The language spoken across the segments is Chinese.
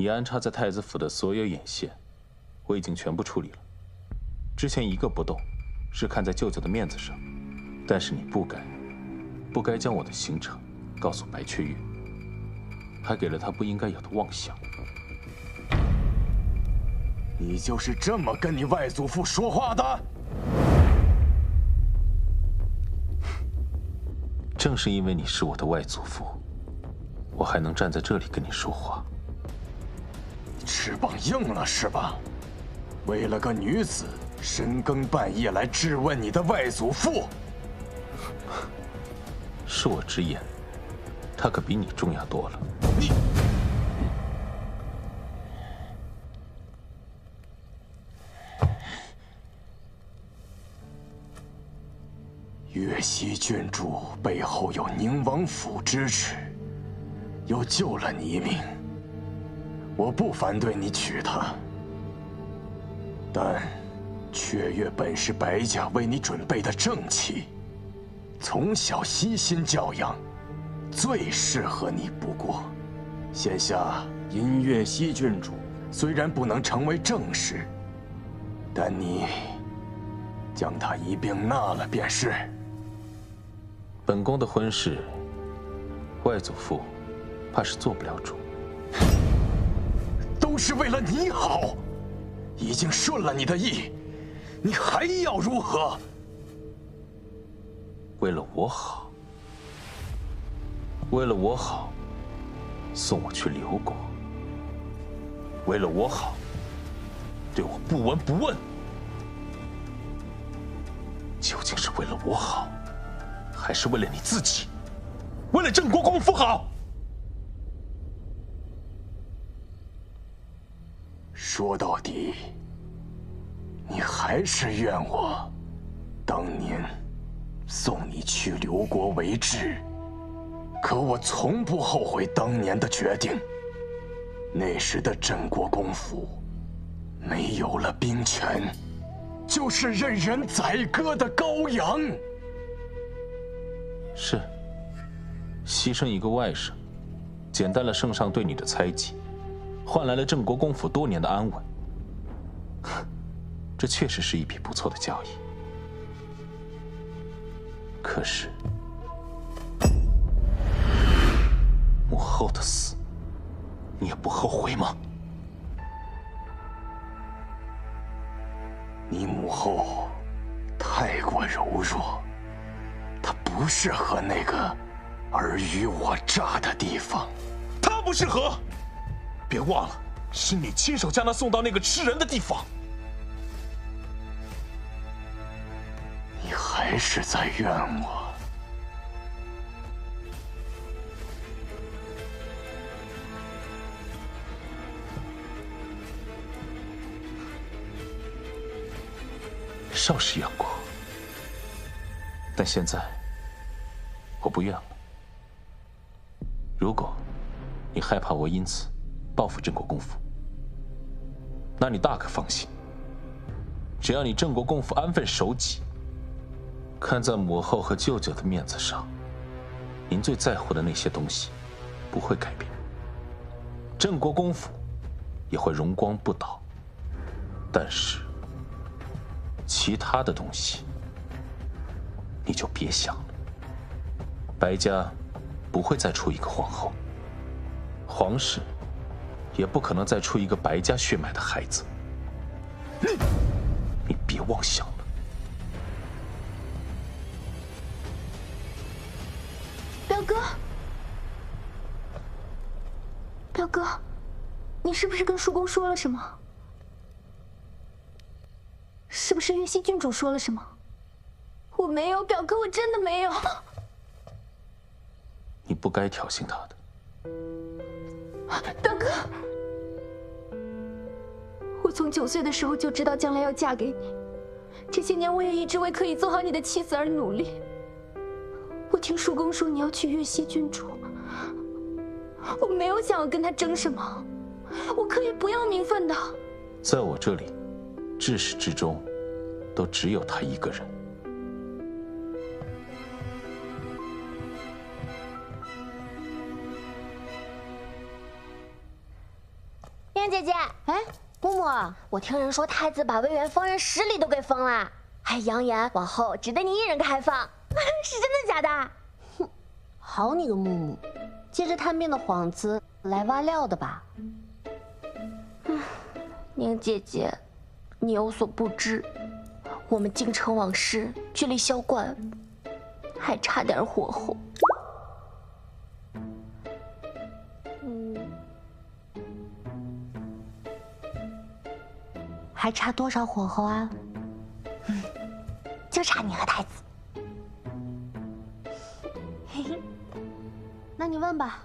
你安插在太子府的所有眼线，我已经全部处理了。之前一个不动，是看在舅舅的面子上，但是你不该将我的行程告诉白雀月，还给了他不应该有的妄想。你就是这么跟你外祖父说话的？正是因为你是我的外祖父，我还能站在这里跟你说话。翅膀硬了是吧？为了个女子，深更半夜来质问你的外祖父？恕我直言，他可比你重要多了。你，岳西郡主背后有宁王府支持，又救了你一命。我不反对你娶她，但雀月本是白家为你准备的正妻，从小悉心教养，最适合你不过。现下因岳西郡主虽然不能成为正室，但你将她一并纳了便是。本宫的婚事，外祖父怕是做不了主。都是为了你好，已经顺了你的意，你还要如何？为了我好，为了我好，送我去刘国。为了我好，对我不闻不问。究竟是为了我好，还是为了你自己？为了郑国公府好？说到底，你还是怨我当年送你去刘国为质。可我从不后悔当年的决定。那时的郑国公府没有了兵权，就是任人宰割的羔羊。是，牺牲一个外甥，减淡了圣上对你的猜忌，换来了郑国公府多年的安稳。这确实是一笔不错的交易。可是，母后的死，你也不后悔吗？你母后太过柔弱，她不适合那个尔虞我诈的地方。她不适合，别忘了，是你亲手将她送到那个吃人的地方。你还是在怨我。少时怨过，但现在我不怨了。如果你害怕我因此报复郑国公府，那你大可放心，只要你郑国公府安分守己，看在母后和舅舅的面子上，您最在乎的那些东西不会改变，郑国公府也会荣光不倒。但是其他的东西，你就别想了。白家不会再出一个皇后，皇室也不可能再出一个白家血脉的孩子。你别妄想了。表哥，表哥，你是不是跟叔公说了什么？是不是岳西郡主说了什么？我没有，表哥，我真的没有。你不该挑衅他的。表哥，我从9岁的时候就知道将来要嫁给你，这些年我也一直为可以做好你的妻子而努力。我听叔公说你要娶岳西郡主，我没有想要跟他争什么，我可以不要名分的。在我这里，至始至终都只有他一个人。静姐姐，哎，木木，我听人说太子把魏源封人10里都给封了，还扬言往后只对你一人开放，是真的假的？哼，好你个木木，借着探病的幌子来挖料的吧？宁姐姐，你有所不知，我们京城往事距离萧关还差点火候。还差多少火候啊？就差你和太子。嘿嘿，那你问吧。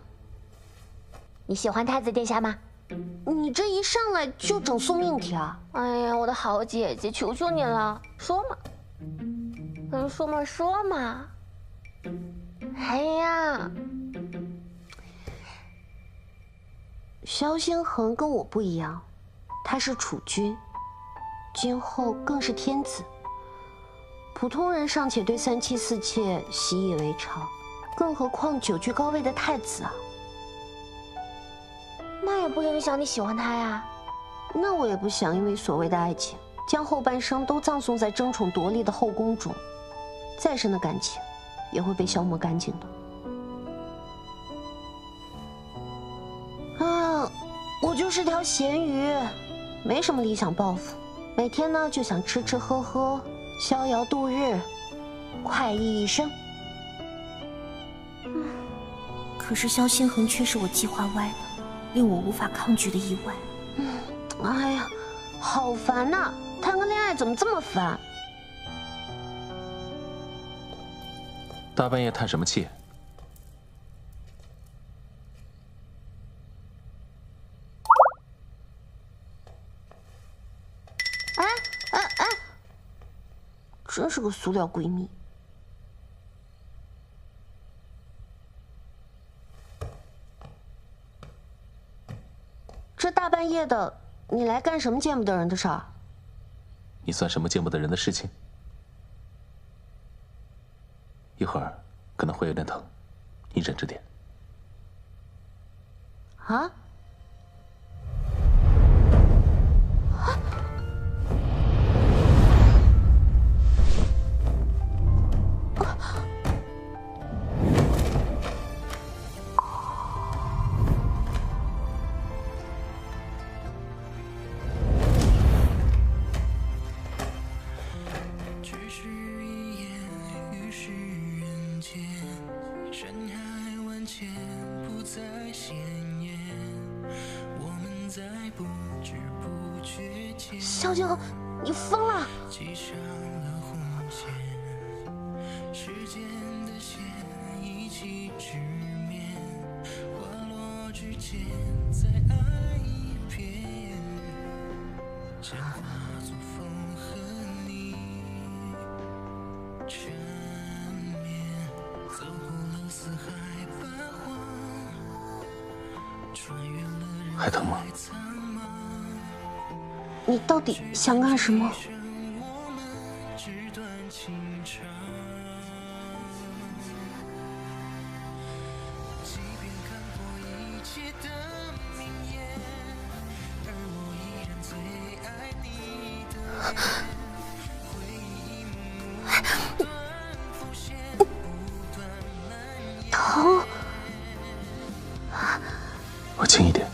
你喜欢太子殿下吗？你这一上来就整送命题啊！哎呀，我的好姐姐，求求你了，说嘛！说嘛！哎呀，萧星恒跟我不一样，他是储君，今后更是天子。普通人尚且对3妻4妾习以为常，更何况久居高位的太子啊！那也不影响你喜欢他呀。那我也不想因为所谓的爱情，将后半生都葬送在争宠夺利的后宫中，再深的感情也会被消磨干净的。啊，我就是条咸鱼，没什么理想抱负，每天呢就想吃吃喝喝，逍遥度日，快意一生。可是萧星恒却是我计划外的，令我无法抗拒的意外。哎呀，好烦呐！谈个恋爱怎么这么烦？大半夜叹什么气？哎，真是个塑料闺蜜。这大半夜的，你来干什么见不得人的事儿？你算什么见不得人的事情？一会儿可能会有点疼，你忍着点。啊？萧星恒，你疯了！还疼吗？你到底想干什么？疼！我轻一点。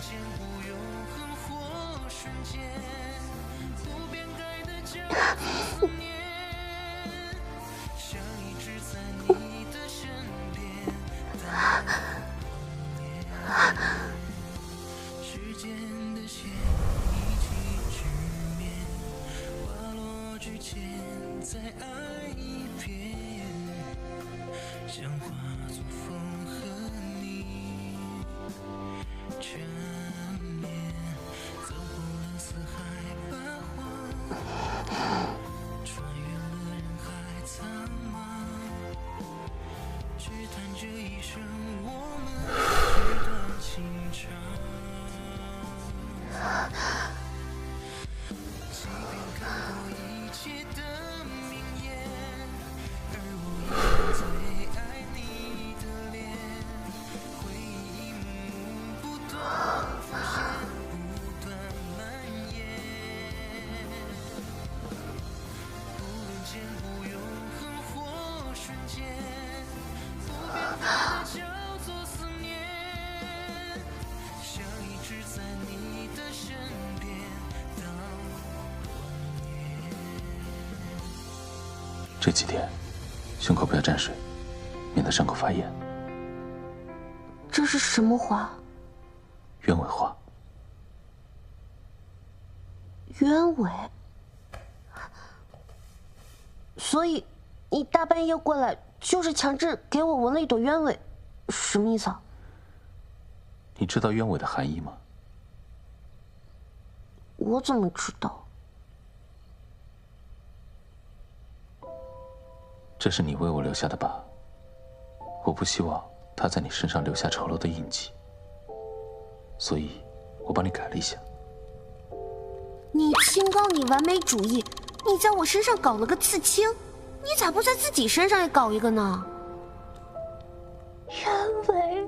这几天胸口不要沾水，免得伤口发炎。这是什么花？鸢尾花。鸢尾。所以你大半夜过来，就是强制给我纹了一朵鸢尾，什么意思啊？你知道鸢尾的含义吗？我怎么知道？这是你为我留下的疤，我不希望它在你身上留下丑陋的印记，所以我帮你改了一下。你清高，你完美主义，你在我身上搞了个刺青，你咋不在自己身上也搞一个呢？鸢尾，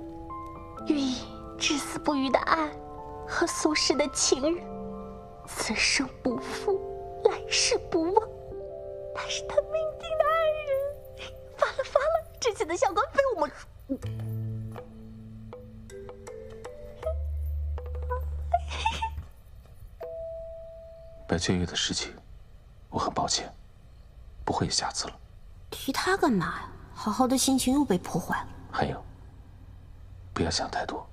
寓意至死不渝的爱和俗世的情人，此生不负，来世不忘。他是他命定的爱人。发了，之前的效果被我们。白雀月的事情，我很抱歉，不会有下次了。提他干嘛呀？好好的心情又被破坏了。还有，不要想太多。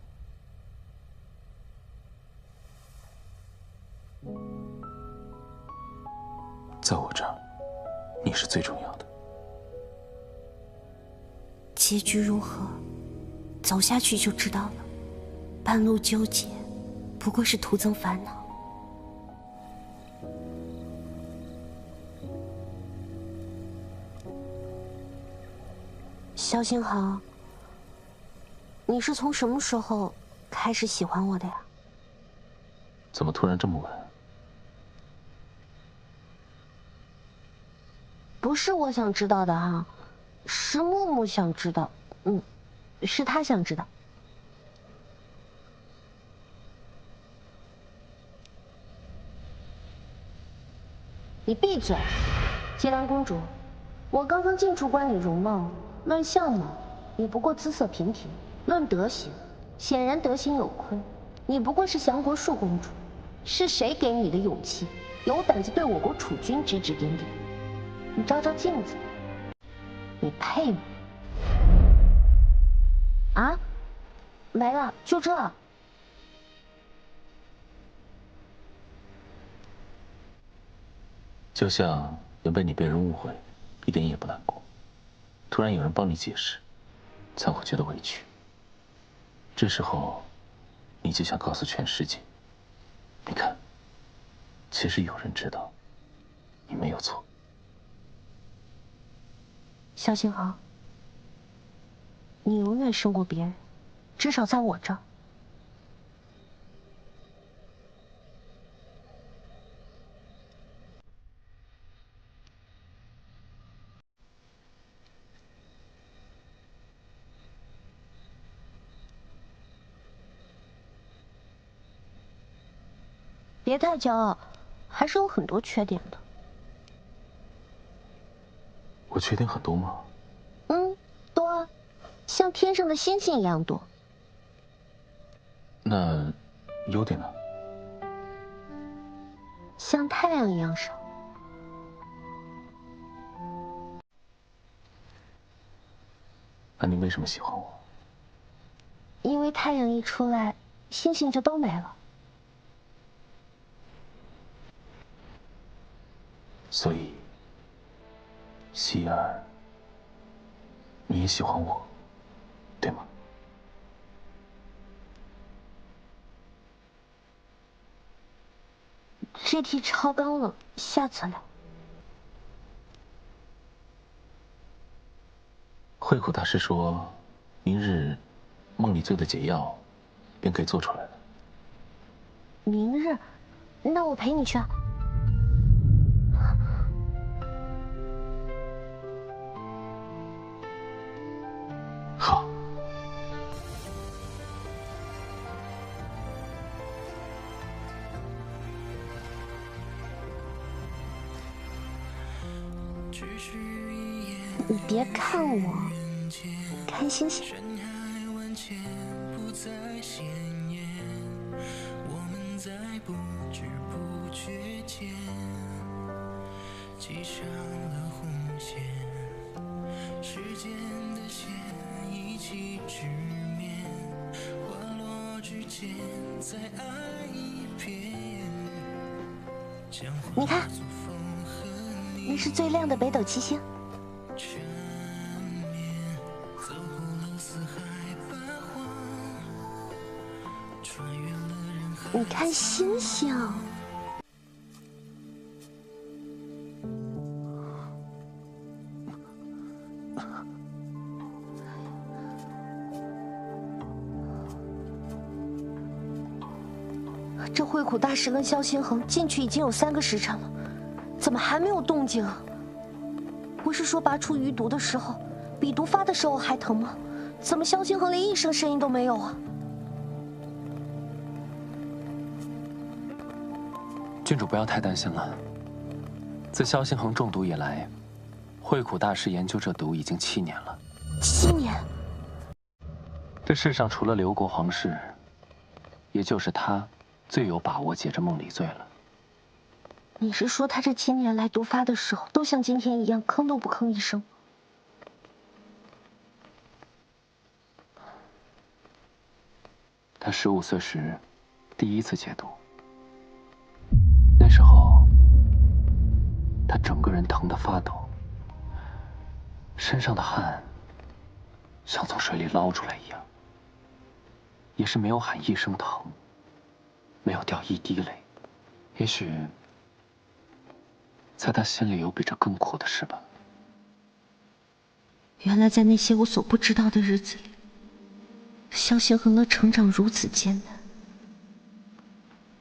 在我这儿，你是最重要的。结局如何，走下去就知道了。半路纠结，不过是徒增烦恼。肖星豪，你是从什么时候开始喜欢我的呀？怎么突然这么问？不是我想知道的哈，是木木想知道，是他想知道。你闭嘴，姬兰公主，我刚刚进出观你容貌，论相貌，你不过姿色平平；论德行，显然德行有亏。你不过是降国树公主，是谁给你的勇气，有胆子对我国储君指指点点？你照照镜子，你配吗？啊，没了，就这。就像原本你被人误会，一点也不难过，突然有人帮你解释，才会觉得委屈。这时候，你就想告诉全世界，你看，其实有人知道，你没有错。肖星豪，你永远胜过别人，至少在我这儿。别太骄傲，还是有很多缺点的。我缺点很多吗？多啊，像天上的星星一样多。那优点呢？像太阳一样少。那你为什么喜欢我？因为太阳一出来，星星就都没了。所以，希儿，你也喜欢我，对吗？这题超纲了，下次聊。慧苦大师说，明日梦里做的解药，便可以做出来了。明日，那我陪你去啊。好。你别看我，看星星。记上了红线，时间的线一起直面，花落之间再爱一遍。你看，那是最亮的北斗七星。你看星星。这慧苦大师跟萧星恒进去已经有3个时辰了，怎么还没有动静啊？不是说拔出余毒的时候，比毒发的时候还疼吗？怎么萧星恒连一声声音都没有啊？郡主不要太担心了。自萧星恒中毒以来，慧苦大师研究这毒已经7年了。7年？这世上除了刘国皇室，也就是他最有把握解这梦里罪了。你是说他这7年来毒发的时候，都像今天一样吭都不吭一声？他15岁时第一次解毒，那时候他整个人疼得发抖，身上的汗像从水里捞出来一样，也是没有喊一声疼，没有掉一滴泪。也许在他心里有比这更苦的事吧。原来在那些我所不知道的日子里，萧星恒的成长如此艰难。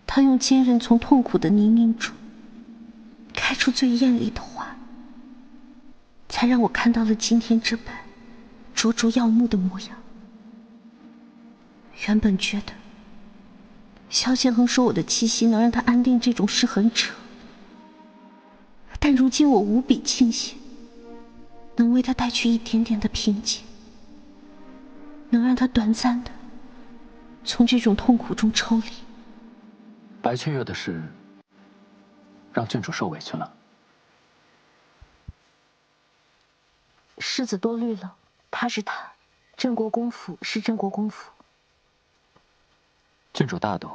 他用坚韧从痛苦的泥泞中开出最艳丽的花，才让我看到了今天这般灼灼耀目的模样。原本觉得萧星恒说我的气息能让他安定这种事很扯，但如今我无比庆幸能为他带去一点点的平静，能让他短暂的从这种痛苦中抽离。白雀月的事让郡主受委屈了。世子多虑了，他是他，镇国公府是镇国公府。郡主大度，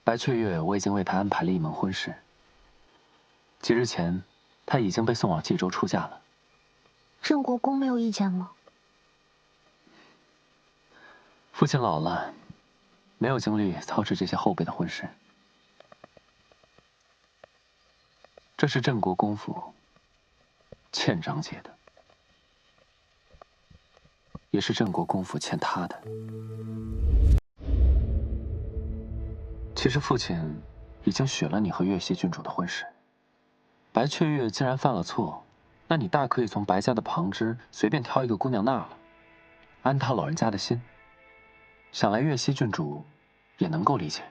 白雀月我已经为她安排了一门婚事。几日前，她已经被送往冀州出嫁了。镇国公没有意见吗？父亲老了，没有精力操持这些后辈的婚事。这是镇国公府欠张姐的，也是镇国公府欠他的。其实父亲已经许了你和月溪郡主的婚事。白雀月既然犯了错，那你大可以从白家的旁支随便挑一个姑娘纳了，安他老人家的心。想来月溪郡主也能够理解。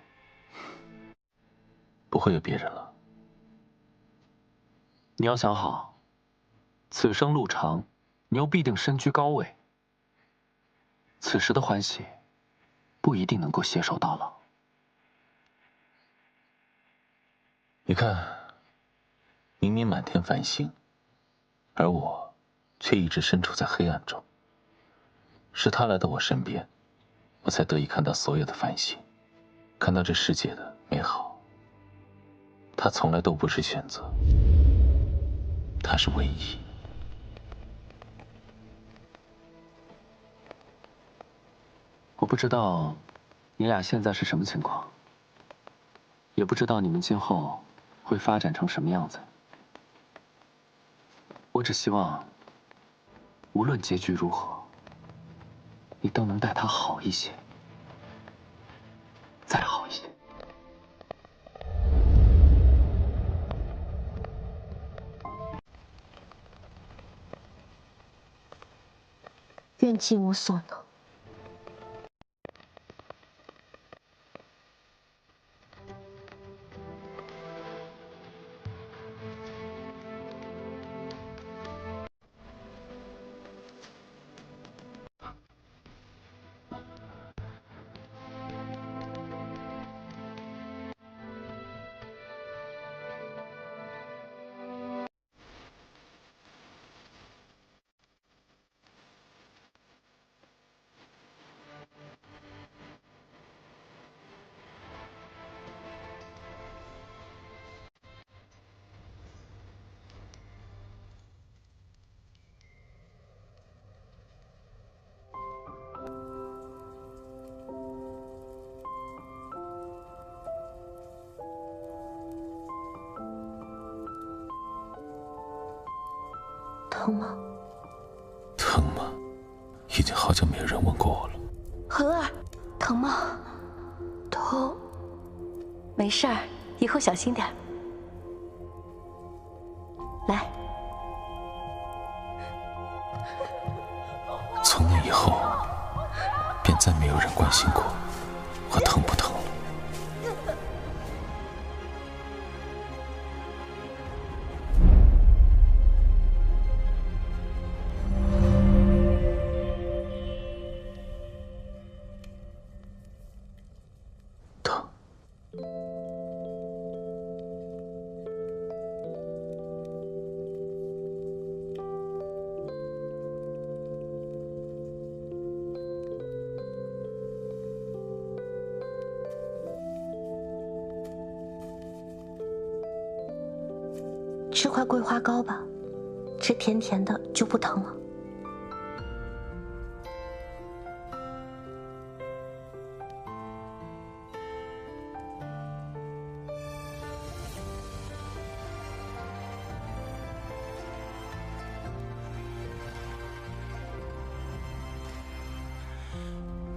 不会有别人了。你要想好，此生路长，你又必定身居高位，此时的欢喜不一定能够携手到老。你看，明明满天繁星，而我却一直身处在黑暗中。是他来到我身边，我才得以看到所有的繁星，看到这世界的美好。他从来都不是选择，他是唯一。我不知道你俩现在是什么情况，也不知道你们今后会发展成什么样子。我只希望，无论结局如何，你都能待他好一些，再好一些。愿尽我所能。疼吗？疼吗？已经好久没有人问过我了。恒儿，疼吗？疼。没事儿，以后小心点。来。从那以后，便再没有人关心过我疼不疼了。疼。吃块桂花糕吧，吃甜甜的就不疼了。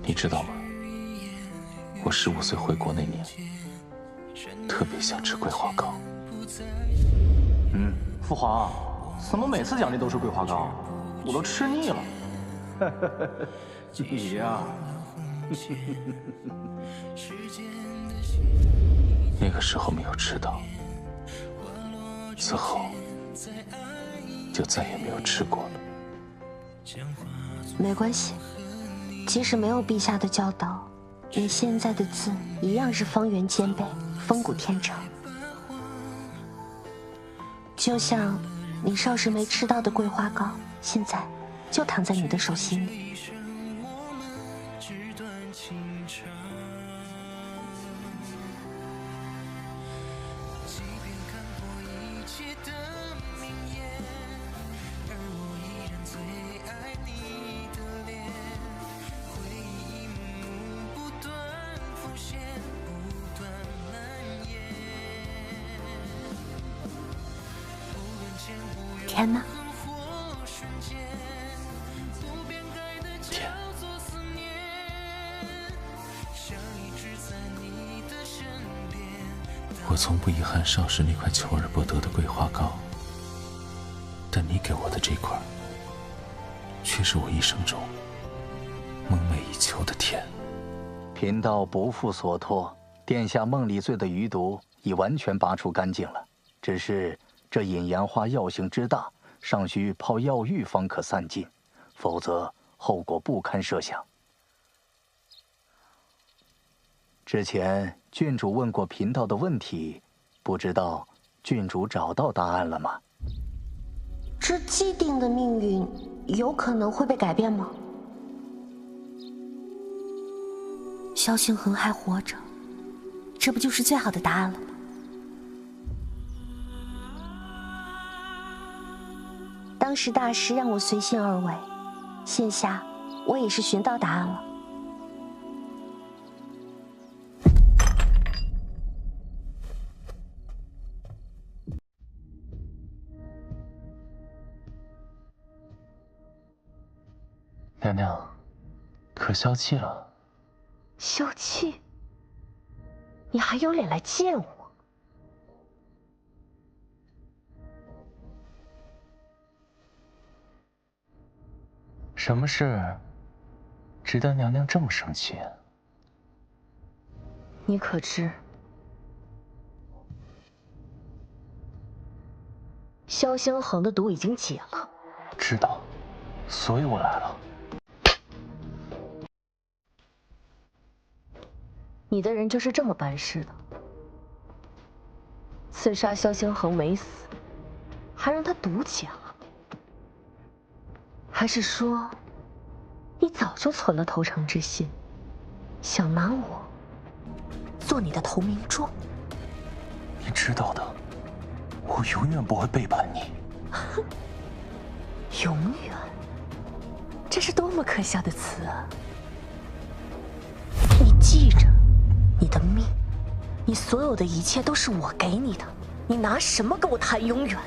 你知道吗？我15岁回国那年，特别想吃桂花糕。父皇，怎么每次奖励都是桂花糕？我都吃腻了。你呀，那个时候没有吃到，此后就再也没有吃过了。没关系，即使没有陛下的教导，你现在的字一样是方圆兼备，风骨天成。就像你少时没吃到的桂花糕，现在就躺在你的手心里。甜呢？甜。我从不遗憾少时那块求而不得的桂花糕，但你给我的这块，却是我一生中梦寐以求的甜。贫道不负所托，殿下梦里醉的余毒已完全拔除干净了，只是这隐阳花药性之大，尚需泡药浴方可散尽，否则后果不堪设想。之前郡主问过贫道的问题，不知道郡主找到答案了吗？这既定的命运有可能会被改变吗？萧星恒还活着，这不就是最好的答案了吗？当时大师让我随心而为，现下我也是寻到答案了。娘娘，可消气了？消气？你还有脸来见我？什么事值得娘娘这么生气啊？你可知，萧星恒的毒已经解了？知道，所以我来了。你的人就是这么办事的，刺杀萧星恒没死，还让他毒解了？还是说，你早就存了投诚之心，想拿我做你的投名状？你知道的，我永远不会背叛你。永远？这是多么可笑的词啊！你记着，你的命，你所有的一切都是我给你的，你拿什么跟我谈永远？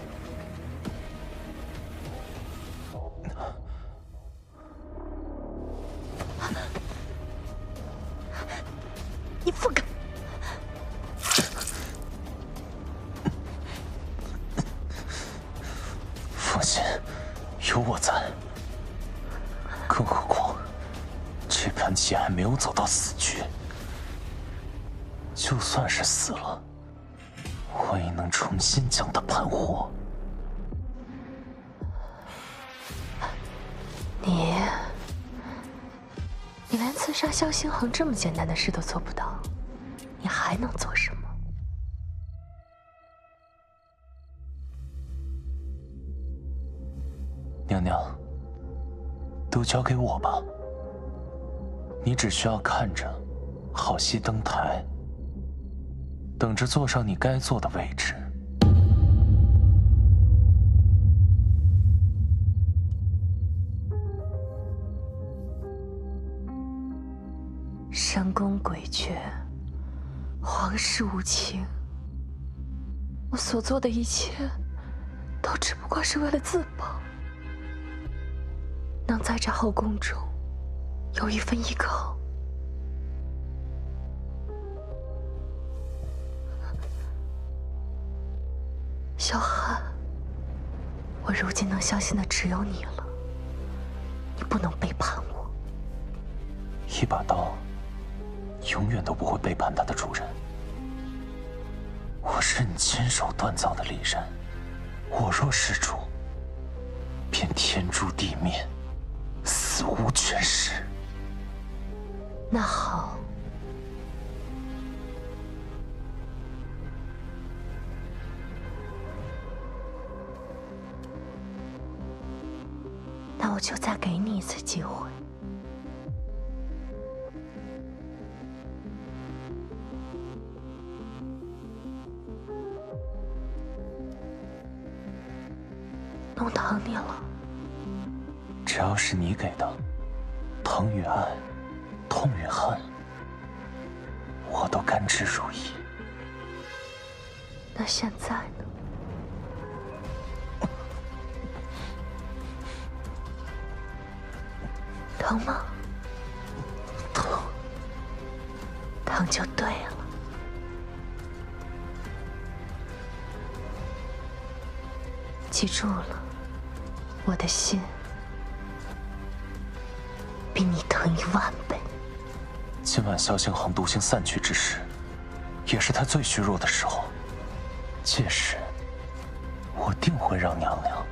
更何况，这盘棋还没有走到死局。就算是死了，我也能重新将它盘活。你连刺杀萧星恒这么简单的事都做不到，你还能做什么？娘娘，都交给我吧。你只需要看着，好戏登台，等着坐上你该坐的位置。深宫诡谲，皇室无情。我所做的一切，都只不过是为了自保，能在这后宫中有一份依靠。萧寒，我如今能相信的只有你了，你不能背叛我。一把刀永远都不会背叛它的主人。我是你亲手锻造的利刃，我若失主，便天诛地灭，死无全尸。那好，那我就再给你一次机会。弄疼你了？只要是你给的，疼与爱，痛与恨，我都甘之如饴。那现在呢？疼吗？疼，疼就对了。记住了，我的心比你疼10000倍。今晚萧星恒毒性散去之时，也是他最虚弱的时候。届时，我定会让娘娘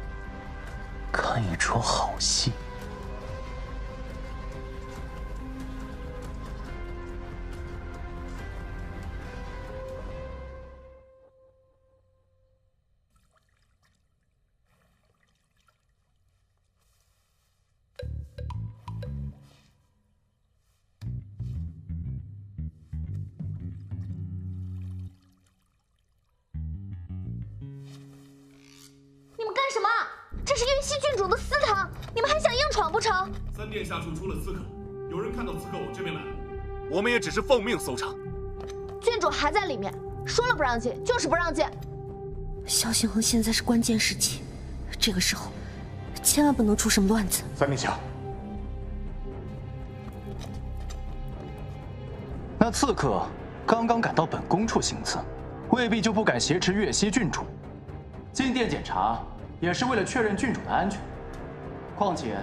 看一出好戏。干什么？这是玉溪郡主的私堂，你们还想硬闯不成？三殿下处出了刺客，有人看到刺客往这边来了，我们也只是奉命搜查。郡主还在里面，说了不让进就是不让进。萧星恒现在是关键时期，这个时候千万不能出什么乱子。三殿下，那刺客刚刚赶到本宫处行刺，未必就不敢挟持月溪郡主。进殿检查也是为了确认郡主的安全。况且，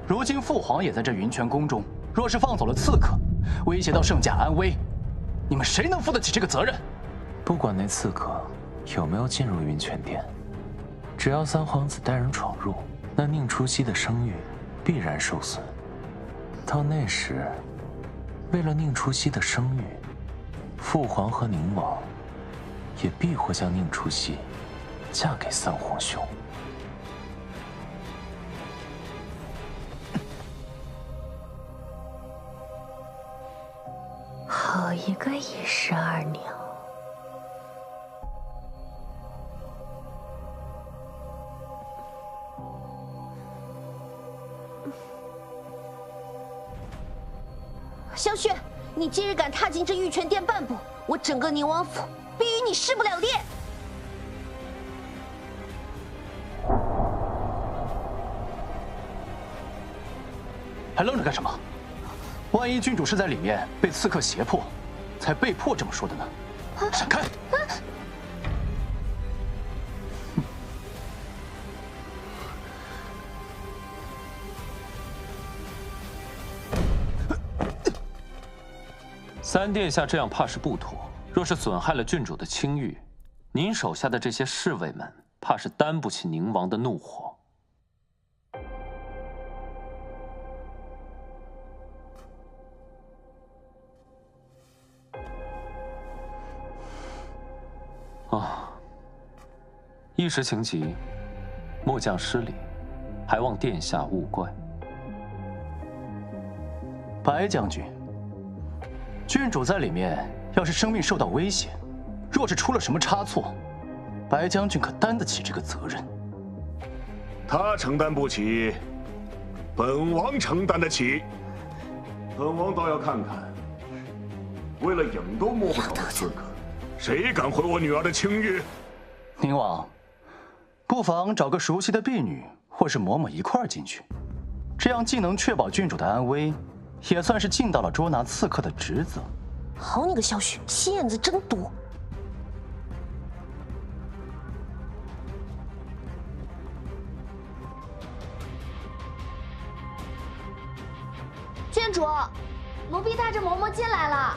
如今父皇也在这云泉宫中，若是放走了刺客，威胁到圣驾安危，你们谁能负得起这个责任？不管那刺客有没有进入云泉殿，只要三皇子带人闯入，那宁初曦的声誉必然受损。到那时，为了宁初曦的声誉，父皇和宁王也必会将宁初曦嫁给三皇兄。好一个一石二鸟！萧雪，你今日敢踏进这玉泉殿半步，我整个宁王府必与你势不两立！还愣着干什么？万一郡主是在里面被刺客胁迫，才被迫这么说的呢？闪开！三殿下这样怕是不妥。若是损害了郡主的清誉，您手下的这些侍卫们怕是担不起宁王的怒火。啊，一时情急，末将失礼，还望殿下勿怪。白将军，郡主在里面，要是生命受到威胁，若是出了什么差错，白将军可担得起这个责任？他承担不起，本王承担得起。本王倒要看看，为了影都摸不着的刺客，谁敢毁我女儿的清誉？宁王，不妨找个熟悉的婢女或是嬷嬷一块儿进去，这样既能确保郡主的安危，也算是尽到了捉拿刺客的职责。好你个萧旭，心眼子真多！郡主，奴婢带着嬷嬷进来了。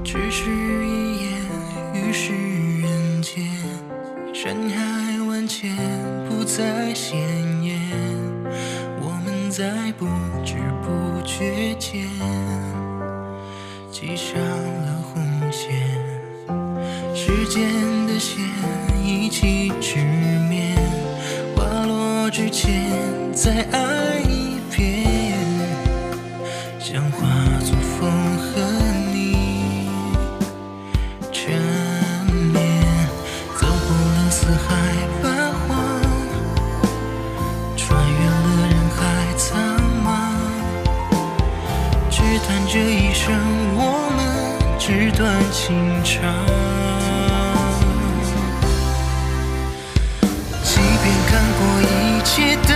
只是一眼于世人间，山海万千不再鲜艳，我们在不知不觉间系上了红线，时间的线一起直面，花落之前再爱一遍，想化作风和你缠绵，走过了四海八荒，穿越了人海苍茫，只谈这一生我们纸短情长。即便看过一切的